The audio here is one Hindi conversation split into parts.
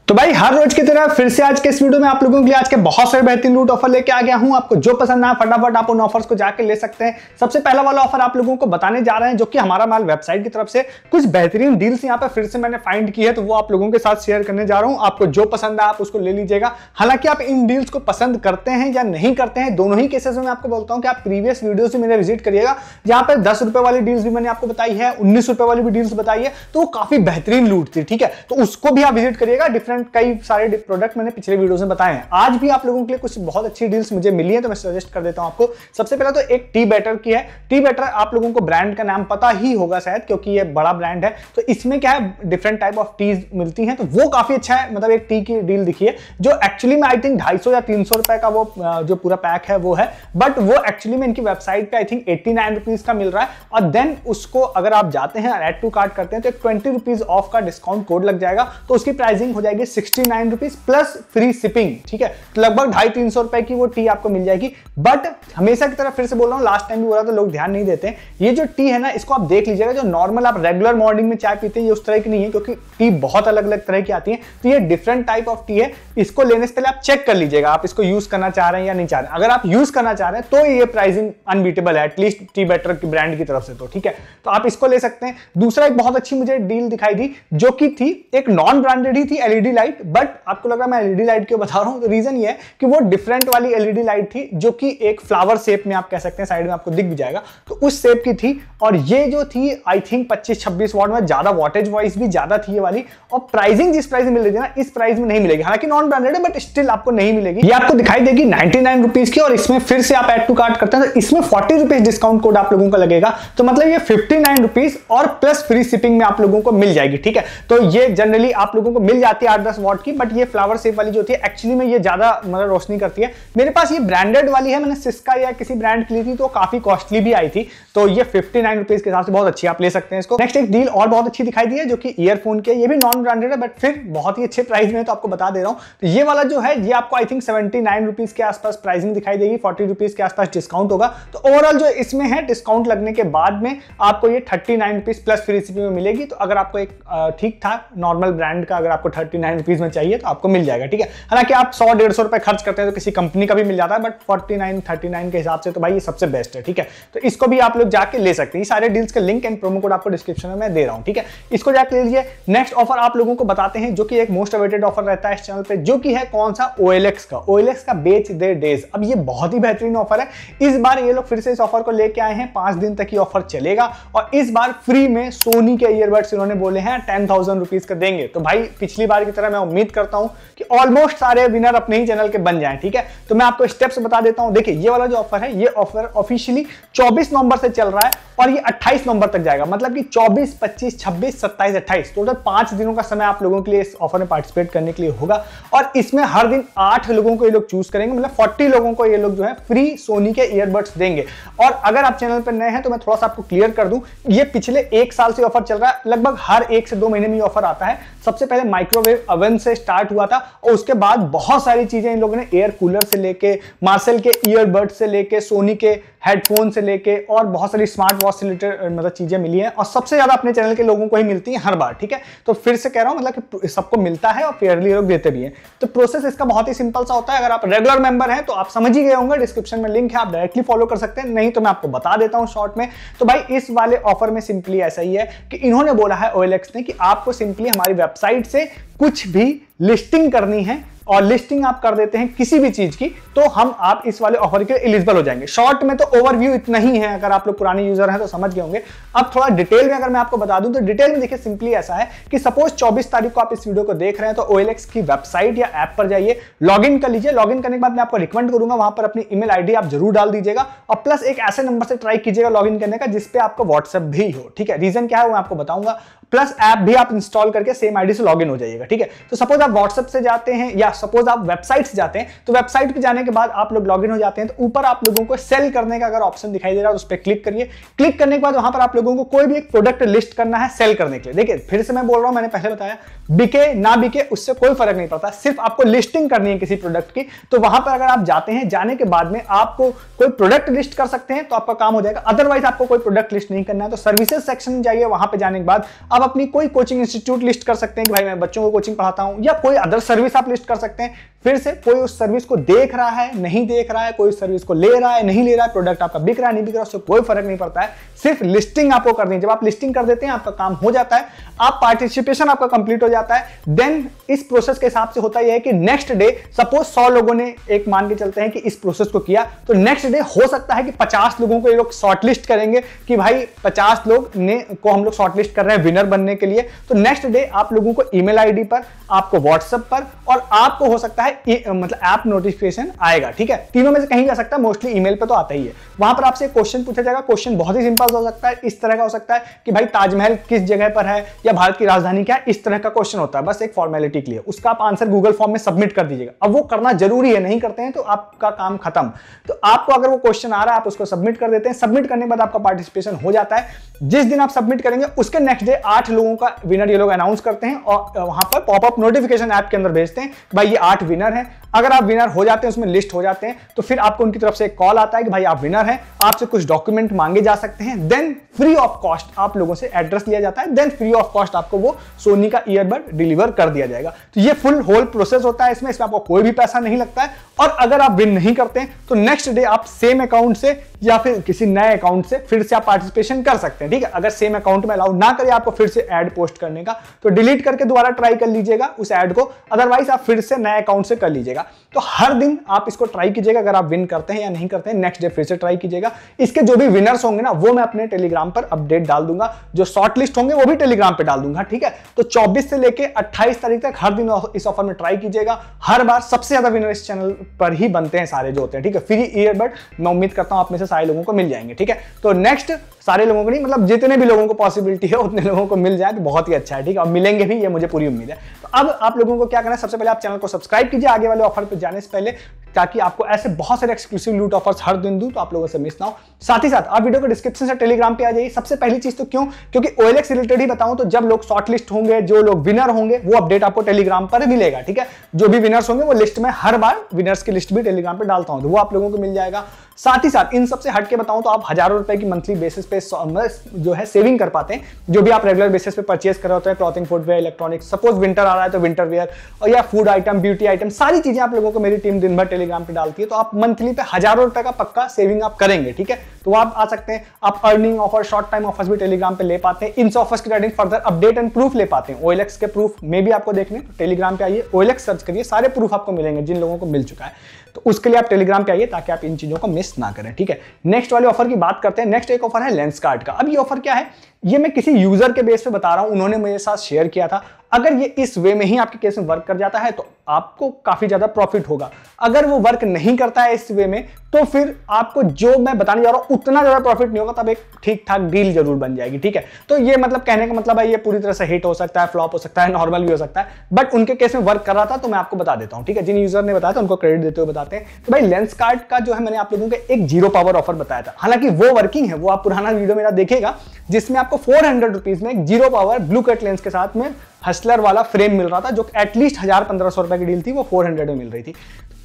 तो भाई हर रोज की तरह फिर से आज के इस वीडियो में आप लोगों के लिए आज के बहुत सारे बेहतरीन लूट ऑफर लेके आ गया हूं। आपको जो पसंद आए फटाफट आप उन ऑफर्स को जाके ले सकते हैं। सबसे पहला वाला ऑफर आप लोगों को बताने जा रहे हैं जो कि हमारा माल वेबसाइट की तरफ से कुछ बेहतरीन डील्स यहां पे फिर से मैंने फाइंड की है, तो वो आप लोगों के साथ शेयर करने जा रहा हूं। आपको जो पसंद है आप उसको ले लीजिएगा। हालांकि आप इन डील्स को पसंद करते हैं या नहीं करते हैं, दोनों ही केसेस में मैं आपको बोलता हूं कि आप प्रीवियस वीडियो से मेरे विजिट करिएगा, जहां पर 10 रुपए वाली डील्स भी मैंने आपको बताई है, 19 रुपए वाली भी डील्स बताई है, तो वो काफी बेहतरीन लूट थी। ठीक है, तो उसको भी आप विजिट करिएगा। डिफरेंट कई सारे प्रोडक्ट मैंने पिछले वीडियोस में बताए हैं। आज भी आप लोगों के लिए कुछ बहुत अच्छी डील्स मुझे मिली है, तो मैं सजेस्ट कर देता हूं आपको। सबसे पहले तो एक टी बेटर की है। टी बेटर आप लोगों को ब्रांड का नाम पता ही होगा शायद, क्योंकि ये बड़ा ब्रांड है। तो इसमें क्या है, डिफरेंट टाइप ऑफ टीज मिलती हैं, तो वो काफी अच्छा है। मतलब एक टी की डील दिखी है जो एक्चुअली में आई थिंक 250 या 300 रुपए का वो जो पूरा पैक है वो है, बट वो एक्चुअली में इनकी वेबसाइट पे आई थिंक 89 रुपीज का मिल रहा है। और देन उसको अगर आप जाते हैं ऐड टू कार्ट करते हैं तो 20 रुपीज ऑफ का डिस्काउंट कोड लग जाएगा, तो उसकी प्राइसिंग हो जाएगी 69 रुपीज प्लस फ्री शिपिंग। ठीक है, तो लगभग 250-300 रुपए की वो टी आपको मिल जाएगी। बट हमेशा की तरह फिर से बोल रहा हूं, लास्ट टाइम भी बोला तो लोग ध्यान नहीं देते हैं। ये जो टी है ना, इसको आप देख लीजिएगा, जो नॉर्मल आप रेगुलर मॉर्निंग में चाय पीते हैं ये उस तरह की नहीं है, क्योंकि टी बहुत अलग अलग तरह की आती है। तो ये डिफरेंट टाइप ऑफ टी है। इसको लेने से पहले आप चेक कर लीजिएगा आप इसको यूज करना चाह रहे हैं या नहीं चाह रहे हैं। अगर आप यूज करना चाह रहे हैं तो ये प्राइसिंग अनबीटेबल है, एटलीस्ट टी बेटर की ब्रांड की तरफ से। तो ठीक है, तो आप इसको ले सकते हैं। दूसरा एक बहुत अच्छी मुझे डील दिखाई दी जो कि थी एक नॉन ब्रांडेड ही थी, एलईडी लाइट। बट आपको लग रहा है मैं एलईडी लाइट क्यों बता रहा हूं, तो रीजन ये है कि वो डिफरेंट वाली एलईडी लाइट थी जो कि एक फ्लावर शेप में आप कह सकते हैं, साइड में आपको दिख भी जाएगा, तो उस शेप की थी। और ये जो थी आई थिंक 25-26 वॉट में, ज्यादा वॉटेज वाइज भी ज्यादा थी ये वाली। और प्राइसिंग जिस प्राइस में मिल रही थी ना, इस प्राइस में नहीं मिलेगी। हालांकि नॉन ब्रांडेड है बट स्टिल आपको नहीं मिलेगी। ये आपको दिखाई देगी 99 रुपीज की, और इसमें फिर से आप एड टू कार्ट करते हैं तो इसमें 40 रुपीज डिस्काउंट कोड आप लोगों का लगेगा। तो मतलब ये 59 रुपीज और प्लस फ्री शिपिंग में आप लोगों को मिल जाएगी। ठीक है, तो ये जनरली आप लोगों को मिल जाती है 8-10 वॉट की, बट ये फ्लावर शेप वाली जो थी एक्चुअली में ये ज्यादा मतलब रोशनी करती है। मेरे पास ये ब्रांडेड वाली है, मैंने सिस्का या किसी ब्रांड की ली थी, तो काफी कॉस्टली भी आई थी। तो ये 59 रुपीज के हिसाब से बहुत अच्छी, आप ले सकते हैं इसको। नेक्स्ट एक डील और बहुत अच्छी दिखाई दी है जो कि ईयरफोन की है। ये भी नॉन ब्रांडेड है बट फिर बहुत ही अच्छे प्राइस में, तो आपको बता दे रहा हूं। तो ये वाला जो है ये आपको आई थिंक 79 रुपीज के आसपास प्राइसिंग दिखाई देगी, 40 रुपीज के आसपास डिस्काउंट होगा। तो ओवरऑल जो इसमें है डिस्काउंट लगने के बाद में आपको ये 39 रुपीज प्लस फ्री शिपिंग में मिलेगी। तो अगर आपको एक ठीक था नॉर्मल ब्रांड का अगर आपको 39 रुपीज में चाहिए तो आपको मिल जाएगा। ठीक है, हालांकि आप 100-150 रुपए खर्च करते हैं तो किसी कंपनी का भी मिल जाता है, बट 49-39 के हिसाब से तो भाई ये सबसे बेस्ट है। ठीक है, तो इसको भी आप लोग जाके ले सकते हैं। ये सारे डील्स के लिंक एंड प्रोमो कोड आपको डिस्क्रिप्शन में मैं दे रहा हूं। ठीक है, इसको जाके ले लीजिए। नेक्स्ट ऑफर आप लोगों को बताते हैं जो कि एक मोस्ट अवेटेड ऑफर रहता है इस चैनल पे, जो कि है कौन सा, OLX का। OLX का बेच दे डेज। अब ये बहुत ही बेहतरीन ऑफर है। इस बार ये लोग फिर से इस ऑफर को लेके आए हैं, 5 दिन तक ये ऑफर चलेगा। और इस बार फ्री में सोनी के ईयरबड्स इन्होंने बोले हैं 10,000 रुपीज का देंगे। तो भाई पिछली बार की तरह मैं उम्मीद करता हूं कि ऑलमोस्ट सारे विनर अपने ही चैनल के बन जाएं। ठीक है, तो मैं आपको स्टेप्स बता देता हूं। देखिए, ये वाला जो ऑफर है ये ऑफर ऑफिशियली 24 नवंबर से चल रहा है और ये 28 नवंबर तक जाएगा। मतलब कि 24, 25, 26, 27, 28 टोटल 5 दिनों का समय आप लोगों के लिए इस ऑफर में पार्टिसिपेट करने के लिए होगा। और इसमें हर दिन 8 लोगों को ये लोग चूज करेंगे, मतलब 40 लोगों को ये लोग जो है फ्री सोनी के ईयरबड्स देंगे। और अगर आप चैनल पर नए हैं तो मैं थोड़ा सा आपको क्लियर कर दूं, ये पिछले 1 साल से ऑफर चल रहा है। लगभग हर 1 से 2 महीने में ये ऑफर आता है। सबसे पहले माइक्रोवेव ओवन से स्टार्ट हुआ था और उसके बाद बहुत सारी चीजें इन लोगों ने, एयर कूलर से लेके, मार्सेल के ईयरबड से लेके, सोनी के हेडफोन से लेके और बहुत सारी स्मार्ट वॉच से रिलेटेड मतलब चीजें मिली हैं। और सबसे ज्यादा अपने चैनल के लोगों को ही मिलती हैं हर बार। ठीक है, तो फिर से कह रहा हूं मतलब कि सबको मिलता है और फेयरली लोग देते भी हैं। तो प्रोसेस इसका बहुत ही सिंपल सा होता है। अगर आप रेगुलर मेंबर हैं तो आप समझ ही गए होंगे, डिस्क्रिप्शन में लिंक है, आप डायरेक्टली फॉलो कर सकते हैं। नहीं तो मैं आपको बता देता हूं शॉर्ट में। तो भाई इस वाले ऑफर में सिंपली ऐसा ही है कि इन्होंने बोला है OLX ने कि आपको सिंपली हमारी वेबसाइट से कुछ भी लिस्टिंग करनी है और लिस्टिंग आप कर देते हैं किसी भी चीज की, तो आप इस वाले ऑफर के एलिजिबल हो जाएंगे। शॉर्ट में तो ओवरव्यू इतना ही है, अगर आप लोग पुराने यूजर हैं तो समझ गए होंगे। अब थोड़ा डिटेल में अगर मैं आपको बता दूं तो डिटेल में देखिए सिंपली ऐसा है कि सपोज 24 तारीख को आप इस वीडियो को देख रहे हैं तो OLX की वेबसाइट या ऐप पर जाइए, लॉगिन कर लीजिए। लॉगिन करने के बाद मैं आपको रिकमेंड करूंगा वहां पर अपनी ईमेल आईडी आप जरूर डाल दीजिएगा और प्लस एक ऐसे नंबर से ट्राई कीजिएगा लॉगिन करने का जिसपे आपको व्हाट्सएप भी हो। ठीक है, रीजन क्या है वो मैं आपको बताऊंगा। प्लस ऐप भी आप इंस्टॉल करके सेम आईडी से लॉगिन हो जाइएगा। ठीक है, तो सपोज आप व्हाट्सएप से जाते हैं या सपोज आप वेबसाइट से जाते हैं, तो वेबसाइट पे जाने के बाद आप लोग लॉगिन हो जाते हैं तो ऊपर आप लोगों को सेल करने का अगर ऑप्शन दिखाई दे रहा है तो उस पर क्लिक करिए। क्लिक करने के बाद वहां पर आप लोगों को कोई भी एक प्रोडक्ट लिस्ट करना है सेल करने के लिए। देखिए फिर से मैं बोल रहा हूं, मैंने पहले बताया बिके ना बिके उससे कोई फर्क नहीं पड़ता, सिर्फ आपको लिस्टिंग करनी है किसी प्रोडक्ट की। तो वहां पर अगर आप जाते हैं, जाने के बाद में आपको कोई प्रोडक्ट लिस्ट कर सकते हैं तो आपका काम हो जाएगा। अदरवाइज आपको कोई प्रोडक्ट लिस्ट नहीं करना है तो सर्विसेज सेक्शन में जाइए, वहां पे जाने के बाद आप अपनी कोई कोचिंग इंस्टीट्यूट लिस्ट कर सकते हैं कि भाई मैं बच्चों को कोचिंग पढ़ाता हूं, या कोई अदर सर्विस आप लिस्ट कर सकते हैं। फिर से कोई उस सर्विस को देख रहा है नहीं देख रहा है, कोई सर्विस को ले रहा है नहीं ले रहा है, प्रोडक्ट आपका बिक रहा है नहीं बिक रहा है, उससे कोई फर्क नहीं पड़ता है, सिर्फ लिस्टिंग आपको करनी है। जब आप लिस्टिंग कर देते हैं आपका काम हो जाता है, आप पार्टिसिपेशन आपका कंप्लीट हो जाता है। देन इस प्रोसेस के हिसाब से होता यह है कि नेक्स्ट डे सपोज 100 लोगों ने एक मान के चलते हैं कि इस प्रोसेस को किया, तो नेक्स्ट डे हो सकता है कि 50 लोगों को ये लोग शॉर्टलिस्ट करेंगे कि भाई 50 लोग ने को हम लोग शॉर्टलिस्ट कर रहे हैं विनर बनने के लिए। तो नेक्स्ट डे आप लोगों को ईमेल आईडी पर, आपको व्हाट्सएप पर, और आपको हो सकता है मतलब ऐप नोटिफिकेशन आएगा। ठीक है, तीनों में से कहीं जा सकता है, मोस्टली ईमेल पे तो आता ही है। वहां पर आपसे क्वेश्चन पूछा जाएगा। क्वेश्चन बहुत ही सिंपल हो सकता है, इस तरह का हो सकता है कि भाई ताजमहल किस जगह पर है या भारत की राजधानी क्या है, इस तरह का क्वेश्चन होता है, बस एक फॉर्मेलिटी के लिए। उसका आप आंसर गूगल फॉर्म में सबमिट कर दीजिएगा। अब वो करना जरूरी है, नहीं करते हैं तो आपका काम खत्म। तो आपको अगर वो क्वेश्चन आ रहा है आप उसको सबमिट कर देते हैं। सबमिट करने के बाद आपका पार्टिसिपेशन हो जाता है। जिस दिन आप सबमिट करेंगे उसके नेक्स्ट डे 8 लोगों का विनर ये लोग अनाउंस करते हैं और वहां पर पॉपअप नोटिफिकेशन ऐप के अंदर भेजते हैं, भाई ये 8 विनर हैं। अगर आप विनर हो जाते हैं, उसमें लिस्ट हो जाते हैं, तो फिर आपको उनकी तरफ से एक कॉल आता है कि भाई आप विनर हैं, आपसे कुछ डॉक्यूमेंट मांगे जा सकते हैं। देन फ्री ऑफ कॉस्ट आप लोगों से एड्रेस लिया जाता है। देन फ्री ऑफ कॉस्ट आपको वो सोनी का ईयरबड डिलीवर कर दिया जाएगा। तो ये फुल होल प्रोसेस होता है। इसमें आपको कोई भी पैसा नहीं लगता है। और अगर आप विन नहीं करते हैं तो नेक्स्ट डे आप सेम अकाउंट से या फिर किसी नए अकाउंट से फिर से आप पार्टिसिपेशन कर सकते हैं। ठीक है, अगर सेम अकाउंट में अलाउ ना करें आपको फिर से ऐड पोस्ट करने का, तो डिलीट करके दोबारा ट्राई कर लीजिएगा उस ऐड को, अदरवाइज आप फिर से नए अकाउंट से कर लीजिएगा। तो हर दिन आप इसको ट्राई कीजिएगा। अगर आप विन करते हैं या नहीं करते हैं, नेक्स्ट डे फिर से ट्राई कीजिएगा। इसके जो भी विनर्स होंगे ना, वो मैं अपने टेलीग्राम पर अपडेट डाल दूंगा। जो शॉर्ट लिस्ट होंगे वो भी टेलीग्राम पे डाल दूंगा। ठीक है, तो 24 से लेके 28 तारीख तक हर दिन इस ऑफर में ट्राई कीजिएगा। हर बार सबसे ज्यादा विनर इस चैनल पर ही बनते हैं सारे जो होते हैं। ठीक है, फ्री ईयरबड मैं उम्मीद करता हूं आप में से सारे लोगों को मिल जाएंगे। ठीक है, तो नेक्स्ट सारे लोगों को नहीं, मतलब जितने भी लोगों को पॉसिबिलिटी है उतने लोगों को मिल जाए तो बहुत ही अच्छा है। ठीक है, और मिलेंगे भी, ये मुझे पूरी उम्मीद है। तो अब आप लोगों को क्या करना है, सबसे पहले आप चैनल को सब्सक्राइब कीजिए आगे वाले ऑफर पे जाने से पहले, ताकि आपको ऐसे बहुत सारे एक्सक्लूसिव लूट ऑफर्स हर दिन दूं तो आप लोगों से मिस ना हो। साथ ही साथ आप वीडियो के डिस्क्रिप्शन से टेलीग्राम पे आ जाइए। सबसे पहली चीज तो क्योंकि OLX रिलेटेड ही बताऊं, तो जब लोग शॉर्टलिस्ट होंगे, जो लोग विनर होंगे, वो अपडेट आपको टेलीग्राम पर मिलेगा। ठीक है, जो भी विनर्स होंगे वो लिस्ट में हर बार विनर्स की लिस्ट भी टेलीग्राम पे डालता हूं, तो वो आप लोगों को मिल जाएगा। साथ ही साथ इन सबसे हटके बताऊं तो आप हजारों रुपए की मंथली बेसिस पे जो है सेविंग कर पाते हैं। जो भी आप रेगुलर बेसिस पे परचेज कर रहे होते हैं, clothing, footwear, electronics, suppose winter आ रहा है तो विंटर वेयर, और या फूड आइटम, ब्यूटी आइटम, सारी चीजें आप लोगों को मेरी टीम दिन भर टेलीग्राम पे डालती है। तो आप मंथली पे हजारों रुपए का पक्का सेविंग आप करेंगे। ठीक है, तो आप आ सकते हैं। आप earning offer, short time offers भी टेलीग्राम पे ले पाते हैं। इन ऑफर्स की regarding further update and proof ले पाते हैं। OLX के प्रूफ में भी आपको देखने तो टेलीग्राम पे आइए, OLX सर्च करिए, सारे प्रूफ आपको मिलेंगे जिन लोगों को मिल चुका है। तो उसके लिए आप टेलीग्राम पे आइए ताकि आप इन चीजों को मिस ना करें। ठीक है, नेक्स्ट वाले ऑफर की बात करते हैं। नेक्स्ट एक ऑफर है लेंसकार्ट का। अब ये ऑफर क्या है, ये मैं किसी यूजर के बेस पे बता रहा हूं, उन्होंने मेरे साथ शेयर किया था। अगर ये इस वे में ही आपके केस में वर्क कर जाता है तो आपको काफी ज्यादा प्रॉफिट होगा। अगर वो वर्क नहीं करता है इस वे में, तो फिर आपको जो मैं बताने जा रहा हूं उतना ज्यादा प्रॉफिट नहीं होगा, तब एक ठीक ठाक डील जरूर बन जाएगी। ठीक है, तो ये मतलब कहने का मतलब है ये पूरी तरह से हिट हो सकता है, फ्लॉप हो सकता है, नॉर्मल भी हो सकता है, बट उनके केस में वर्क कर रहा था तो मैं आपको बता देता हूं। ठीक है, जिन यूजर ने बताया था उनको क्रेडिट देते हुए बताते हैं। तो भाई लेंसकार्ट का जो है, मैंने आप लोगों को एक 0 पावर ऑफर बताया था, हालांकि वो वर्किंग है, वो आप पुराना वीडियो मेरा देखेगा, जिसमें आपको 400 रुपीज में एक 0 पावर ब्लू कट लेंस के साथ में हसलर वाला फ्रेम मिल रहा था, जो एटलीस्ट 1000-1500 रुपए की डील थी, वो 400 में मिल रही थी।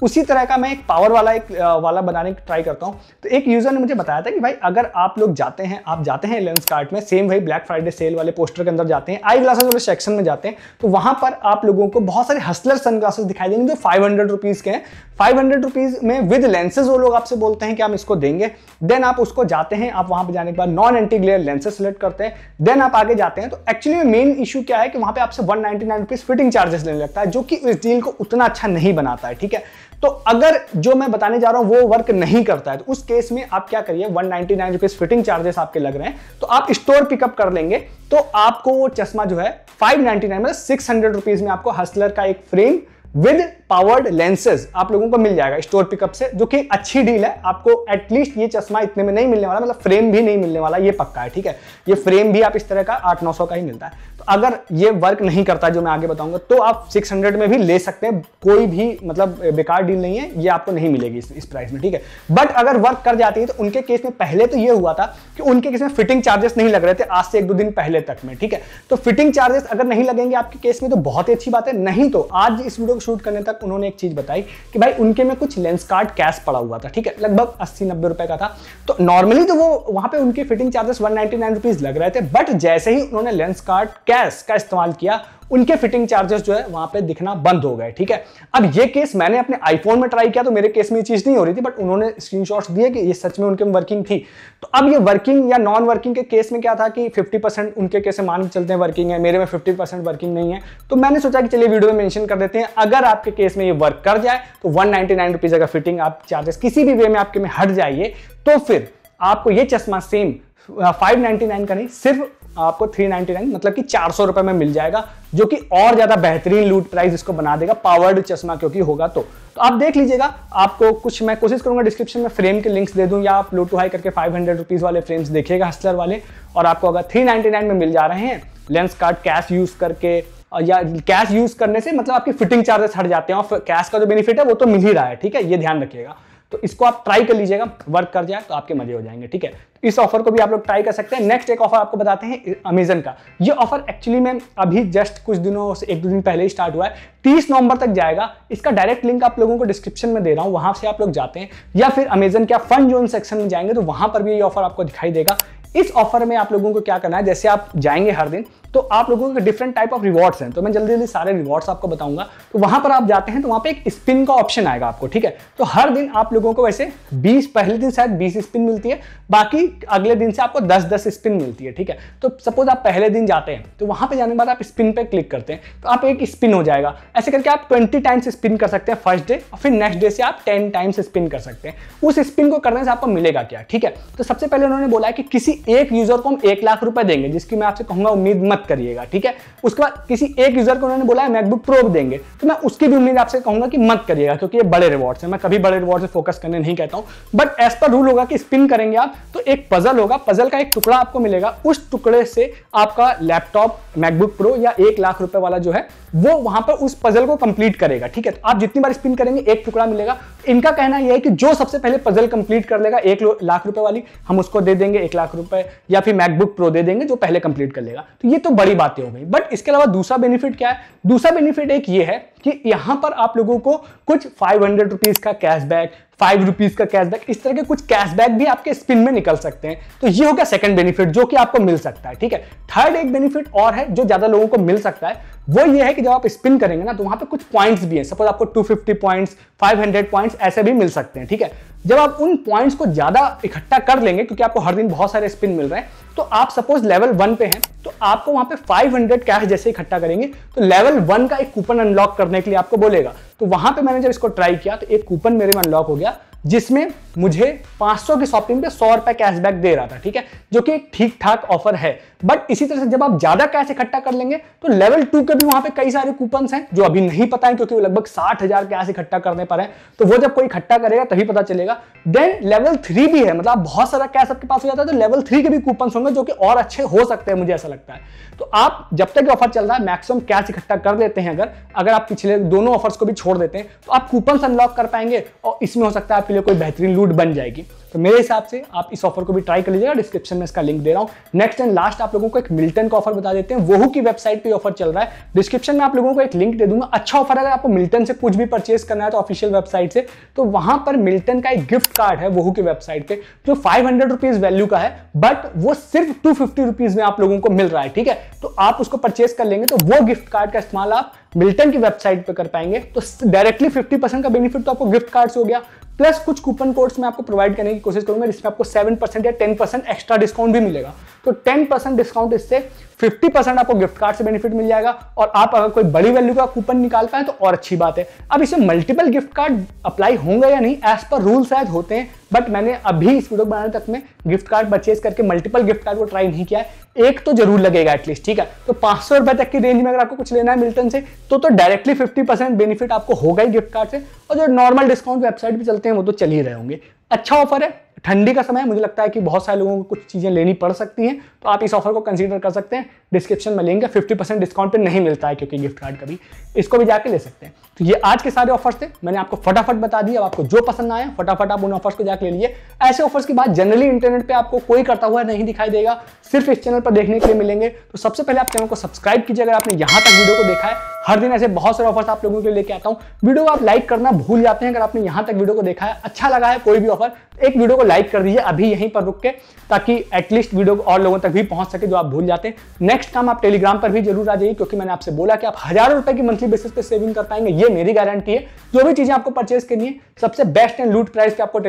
उसी तरह का मैं एक पावर वाला बनाने की ट्राई करता हूं। तो एक यूजर ने मुझे बताया था कि भाई अगर आप लोग जाते हैं लेंसकार्ट में, सेम वही ब्लैक फ्राइडे सेल वाले पोस्टर के अंदर जाते हैं, आई ग्लासेस वाले सेक्शन में जाते हैं, तो वहां पर आप लोगों को बहुत सारे हसलर सनग्लासेस दिखाई देंगे जो 500 रुपीज के हैं। 500 रुपीज में विद लेंसेज वो लोग आपसे बोलते हैं कि हम इसको देंगे। देन आप उसको जाते हैं, आप वहां पर जाने के बाद non anti glare lenses select करते हैं। देन आप आगे जाते हैं, तो एक्चुअली मेन इशू क्या है कि वहां पे आपसे 199 रुपीज फिटिंग चार्जेस लेने लगता है, जो कि इस डील को उतना अच्छा नहीं बनाता है। ठीक है, तो अगर जो मैं बताने जा रहा हूं वो वर्क नहीं करता है, तो उस केस में आप क्या करिए, 199 रुपीज फिटिंग चार्जेस आपके लग रहे हैं, तो आप स्टोर पिकअप कर लेंगे, तो आपको वो चश्मा जो है 599 मतलब 600 रुपीज में आपको हसलर का एक फ्रेम विद पावर्ड लेंसेज आप लोगों को मिल जाएगा स्टोर पिकअप से, जो कि अच्छी डील है। आपको एटलीस्ट ये चश्मा इतने में नहीं मिलने वाला, मतलब फ्रेम भी नहीं मिलने वाला, ये पक्का है। ठीक है, ये फ्रेम भी आप इस तरह का 800-900 का ही मिलता है। तो अगर ये वर्क नहीं करता जो मैं आगे बताऊंगा, तो आप 600 में भी ले सकते हैं, कोई भी मतलब बेकार डील नहीं है, ये आपको नहीं मिलेगी इस प्राइस में। ठीक है, बट अगर वर्क कर जाती है तो उनके केस में पहले तो ये हुआ था कि उनके केस में फिटिंग चार्जेस नहीं लग रहे थे आज से 1-2 दिन पहले तक में। ठीक है, तो फिटिंग चार्जेस अगर नहीं लगेंगे आपके केस में तो बहुत ही अच्छी बात है, नहीं तो आज इस वीडियो को शूट करने तक उन्होंने एक चीज बताई कि भाई उनके में कुछ लेंस कार्ड कैश पड़ा हुआ था, ठीक है, लगभग 80-90 रुपए का था। तो नॉर्मली तो वो वहां पे उनके फिटिंग चार्जेस 199 रुपीज लग रहे थे, बट जैसे ही उन्होंने लेंस कार्ड कैश का इस्तेमाल किया उनके फिटिंग चार्जेस जो है वहां पे दिखना बंद हो गए, ठीक है। अब ये केस मैंने अपने आईफोन में ट्राई किया तो मेरे केस में ये चीज नहीं हो रही थी, बट उन्होंने स्क्रीनशॉट्स दिए कि ये सच में उनके में वर्किंग थी। तो अब ये वर्किंग या नॉन वर्किंग के केस में क्या था कि 50% उनके केस में मान के चलते हैं वर्किंग है, मेरे में 50% वर्किंग नहीं है। तो मैंने सोचा कि चलिए वीडियो में मेंशन कर देते हैं, अगर आपके केस में ये वर्क कर जाए तो 199 रुपीज अगर फिटिंग आप चार्जेस किसी भी वे में आपके में हट जाइए तो फिर आपको ये चश्मा सेम 599 का नहीं, सिर्फ आपको 399 मतलब कि 400 रुपए में मिल जाएगा, जो कि और ज्यादा बेहतरीन लूट प्राइस इसको बना देगा, पावर्ड चश्मा क्योंकि होगा। तो आप देख लीजिएगा, आपको कुछ मैं कोशिश करूंगा डिस्क्रिप्शन में फ्रेम के लिंक्स दे दूं, या आप लो टू हाई करके 500 रुपीज वाले फ्रेम्स देखिएगा हसलर वाले, और आपको अगर 399 में मिल जा रहे हैं लेंस कार्ड कैश यूज करके, या कैश यूज करने से मतलब आपकी फिटिंग चार्जेस हट जाते हैं, और कैश का जो बेनिफिट है वो तो मिल ही रहा है, ठीक है, ये ध्यान रखिएगा। तो इसको आप ट्राई कर लीजिएगा, वर्क कर जाए तो आपके मजे हो जाएंगे, ठीक है। इस ऑफर को भी आप लोग ट्राई कर सकते हैं। नेक्स्ट एक ऑफर आपको बताते हैं अमेजन का। ये ऑफर एक्चुअली में अभी जस्ट कुछ दिनों से 1-2 दिन पहले ही स्टार्ट हुआ है, 30 नवंबर तक जाएगा। इसका डायरेक्ट लिंक आप लोगों को डिस्क्रिप्शन में दे रहा हूं, वहां से आप लोग जाते हैं, या फिर अमेजन के फन जोन सेक्शन में जाएंगे तो वहां पर भी ये ऑफर आपको दिखाई देगा। इस ऑफर में आप लोगों को क्या करना है, जैसे आप जाएंगे हर दिन तो आप लोगों के डिफरेंट टाइप ऑफ रिवॉर्ड्स हैं, तो मैं जल्दी जल्दी सारे रिवॉर्ड्स आपको बताऊंगा। तो वहां पर आप जाते हैं तो वहां पे एक स्पिन का ऑप्शन आएगा आपको, ठीक है। तो हर दिन आप लोगों को वैसे 20, पहले दिन शायद 20 स्पिन मिलती है, बाकी अगले दिन से आपको 10-10 स्पिन मिलती है, ठीक है। तो सपोज आप पहले दिन जाते हैं तो वहां पे जाने के बाद आप स्पिन पे क्लिक करते हैं तो आप एक स्पिन हो जाएगा, ऐसे करके आप 20 टाइम्स स्पिन कर सकते हैं फर्स्ट डे, और फिर नेक्स्ट डे से आप 10 टाइम्स स्पिन कर सकते हैं। उस स्पिन को करने से आपको मिलेगा क्या, ठीक है। तो सबसे पहले उन्होंने बोला है कि किसी एक यूजर को हम 1 लाख रुपए देंगे, जिसकी मैं आपसे कहूंगा उम्मीद मत करिएगा, ठीक है। उसके बाद किसी एक यूजर को उन्होंने बोला है मैकबुक प्रो देंगे, तो मैं उसकी भी उम्मीद आपसे कहूंगा कि मत करिएगा, क्योंकि ये बड़े रिवॉर्ड्स हैं। मैं कभी बड़े रिवॉर्ड से फोकस करने नहीं कहता हूं, बट एज पर रूल होगा कि स्पिन करेंगे आप तो एक पजल होगा, पजल का एक टुकड़ा आपको मिलेगा, उस टुकड़े से आपका लैपटॉप मैकबुक प्रो या 1 लाख रुपए वाला जो है वो वहां पर उस पजल को कंप्लीट करेगा, ठीक है। तो आप जितनी बार स्पिन करेंगे एक टुकड़ा मिलेगा। इनका कहना यह है कि जो सबसे पहले पजल कंप्लीट कर लेगा 1 लाख रुपए वाली, हम उसको दे देंगे 1 लाख रुपए, या फिर मैकबुक प्रो दे देंगे जो पहले कंप्लीट कर लेगा। तो ये तो बड़ी बातें हो गई, बट इसके अलावा दूसरा बेनिफिट क्या है? दूसरा बेनिफिट एक ये है कि यहां पर आप लोगों को कुछ 500 रुपीज का कैशबैक, 5 रुपीज का कैशबैक, इस तरह के कुछ कैशबैक भी आपके स्पिन में निकल सकते हैं। तो ये हो गया सेकंड बेनिफिट जो कि आपको मिल सकता है, ठीक है। थर्ड एक बेनिफिट और है जो ज्यादा लोगों को मिल सकता है, वो ये है कि जब आप स्पिन करेंगे ना तो वहां पे कुछ पॉइंट्स भी हैं। सपोज आपको 250 पॉइंट्स, 500 पॉइंट्स ऐसे भी मिल सकते हैं, ठीक है। जब आप उन पॉइंट्स को ज्यादा इकट्ठा कर लेंगे, क्योंकि आपको हर दिन बहुत सारे स्पिन मिल रहे हैं, तो आप सपोज लेवल 1 पे हैं तो आपको वहां पे 500 कैश जैसे इकट्ठा करेंगे तो लेवल 1 का एक कूपन अनलॉक करने के लिए आपको बोलेगा। तो वहां पे मैंने जब इसको ट्राई किया तो एक कूपन मेरे में अनलॉक हो गया, जिसमें मुझे 500 की शॉपिंग पे 100 रुपए कैशबैक दे रहा था, ठीक है, जो कि एक ठीक ठाक ऑफर है। बट इसी तरह से जब आप ज्यादा कैश इकट्ठा कर लेंगे तो लेवल 2 के भी वहां पे कई सारे कूपन्स हैं जो अभी नहीं पता है, क्योंकि वो लगभग 60,000 कैश इकट्ठा करने पर है। तो वो जब कोई इकट्ठा करेगा तभी पता चलेगा। देन लेवल 3 भी है, मतलब बहुत सारा कैश आपके पास हो जाता है तो लेवल 3 के भी कूपन्स होंगे जो कि और अच्छे हो सकते हैं, मुझे ऐसा लगता है। तो आप जब तक ऑफर चल रहा है मैक्सिमम कैश इकट्ठा कर लेते हैं, अगर आप पिछले दोनों ऑफर्स को भी छोड़ देते हैं तो आप कूपन्स अनलॉक कर पाएंगे, और इसमें हो सकता है आपके लिए कोई बेहतरीन लूट बन जाएगी। तो मेरे हिसाब से आप इस ऑफर को भी ट्राई कर लीजिएगा, डिस्क्रिप्शन में इसका लिंक दे रहा हूं। नेक्स्ट एंड लास्ट आप लोगों को एक मिल्टन का ऑफर बता देते हैं। वोहू की वेबसाइट पे ऑफर चल रहा है, डिस्क्रिप्शन में आप लोगों को एक लिंक दे दूंगा। अच्छा ऑफर है, अगर आपको मिल्टन से कुछ भी परचेस करना है तो ऑफिशियल वेबसाइट से, तो वहां पर मिल्टन का एक गिफ्ट कार्ड है वोहू की वेबसाइट पे जो 500 रुपीज वैल्यू का है, बट वो सिर्फ 250 रुपीज में आप लोगों को मिल रहा है, ठीक है। तो आप उसको परचेस कर लेंगे तो वो गिफ्ट कार्ड का इस्तेमाल आप मिल्टन की वेबसाइट पे कर पाएंगे। तो डायरेक्टली 50% का बेनिफिट तो आपको गिफ्ट कार्ड से हो गया, प्लस कुछ कूपन कोड्स मैं आपको प्रोवाइड करने की कोशिश करूंगा जिसमें आपको 7% या 10% एक्स्ट्रा डिस्काउंट भी मिलेगा। तो 10% डिस्काउंट इससे 50% आपको गिफ्ट कार्ड से बेनिफिट मिल जाएगा, और आप अगर कोई बड़ी वैल्यू का कूपन निकाल पाए तो और अच्छी बात है। अब इसमें मल्टीपल गिफ्ट कार्ड अप्लाई होंगे या नहीं, एज पर रूल शायद होते हैं, बट मैंने अभी इस वीडियो बनाने तक में गिफ्ट कार्ड परचेज करके मल्टीपल गिफ्ट कार्ड को ट्राई नहीं किया है। एक तो जरूर लगेगा एटलीस्ट, ठीक है। तो 500 रुपए तक की रेंज में अगर आपको कुछ लेना है मिल्टन से तो डायरेक्टली 50% बेनिफिट आपको होगा ही गिफ्ट कार्ड से, और जो नॉर्मल डिस्काउंट वेबसाइट पे चलते हैं वो तो चल ही रहे होंगे। अच्छा ऑफर है, ठंडी का समय, मुझे लगता है कि बहुत सारे लोगों को कुछ चीजें लेनी पड़ सकती हैं, तो आप इस ऑफर को कंसीडर कर सकते हैं। डिस्क्रिप्शन में लिंक है, 50% डिस्काउंट पे नहीं मिलता है क्योंकि गिफ्ट कार्ड कभी, इसको भी जाके ले सकते हैं। तो ये आज के सारे ऑफर्स थे, मैंने आपको फटाफट बता दिया। अब आपको जो पसंद आया फटाफट आप उन ऑफर्स को जाके ले लीजिए। ऐसे ऑफर्स की बात जनरली इंटरनेट पे आपको कोई करता हुआ नहीं दिखाई देगा, सिर्फ इस चैनल पर देखने के लिए मिलेंगे। तो सबसे पहले आप चैनल को सब्सक्राइब कीजिए अगर आपने यहां तक वीडियो को देखा है, हर दिन ऐसे बहुत सारे ऑफर्स आप लोगों के लिए लेके आता हूं। वीडियो को आप लाइक करना भूल जाते हैं। अगर आपने यहां तक वीडियो को देखा है, अच्छा लगा है कोई भी ऑफर, एक वीडियो को लाइक कर दीजिए अभी यहीं पर रुक के, ताकि एटलीस्ट वीडियो और लोगों तक भी पहुंच सके जो आप भूल जाते हैं। नेक्स्ट काम आप टेलीग्राम पर भी जरूर आ जाइए, क्योंकि मैंने आपसे बोला कि आप हजारों रुपए की मंथली बेसिस पे सेविंग कर पाएंगे, ये मेरी गारंटी है। जो भी चीजें आपको परचेज करनी है सबसे बेस्ट एंड लूट प्राइस पे आपको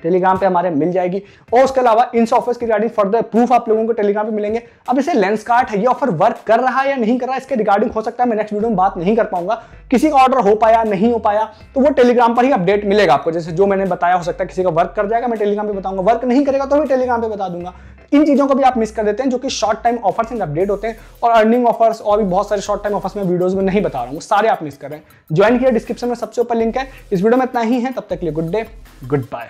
टेलीग्राम पे हमारे मिल जाएगी। और उसके अलावा इन ऑफर्स की रिगार्डिंग फर्दर प्रूफ आप लोगों को टेलीग्राम पे मिलेंगे। अब इसे लेंसकार्ट है, ये ऑफर वर्क कर रहा है या नहीं कर रहा है, इसके रिगार्डिंग हो सकता है मैं नेक्स्ट वीडियो में बात नहीं कर पाऊंगा। किसी का ऑर्डर हो पाया नहीं हो पाया तो वो टेलीग्राम पर ही अपडेट मिलेगा आपको। जैसे जो मैंने बताया, हो सकता है किसी का वर्क कर जाएगा, मैं टेलीग्राम पे बताऊंगा, वर्क नहीं करेगा तो भी टेलीग्राम पे बता दूंगा। इन चीजों को भी आप मिस कर देते हैं, जो कि short time offers and update होते हैं, और अर्निंग ऑफर्स और भी बहुत सारे शॉर्ट टाइम ऑफर्स में वीडियोस में नहीं बता रहा हूं, सारे आप मिस कर रहे हैं। ज्वाइन किया, डिस्क्रिप्शन में सबसे ऊपर लिंक है। इस वीडियो में इतना ही है, तब तक के लिए गुड डे, गुड बाय।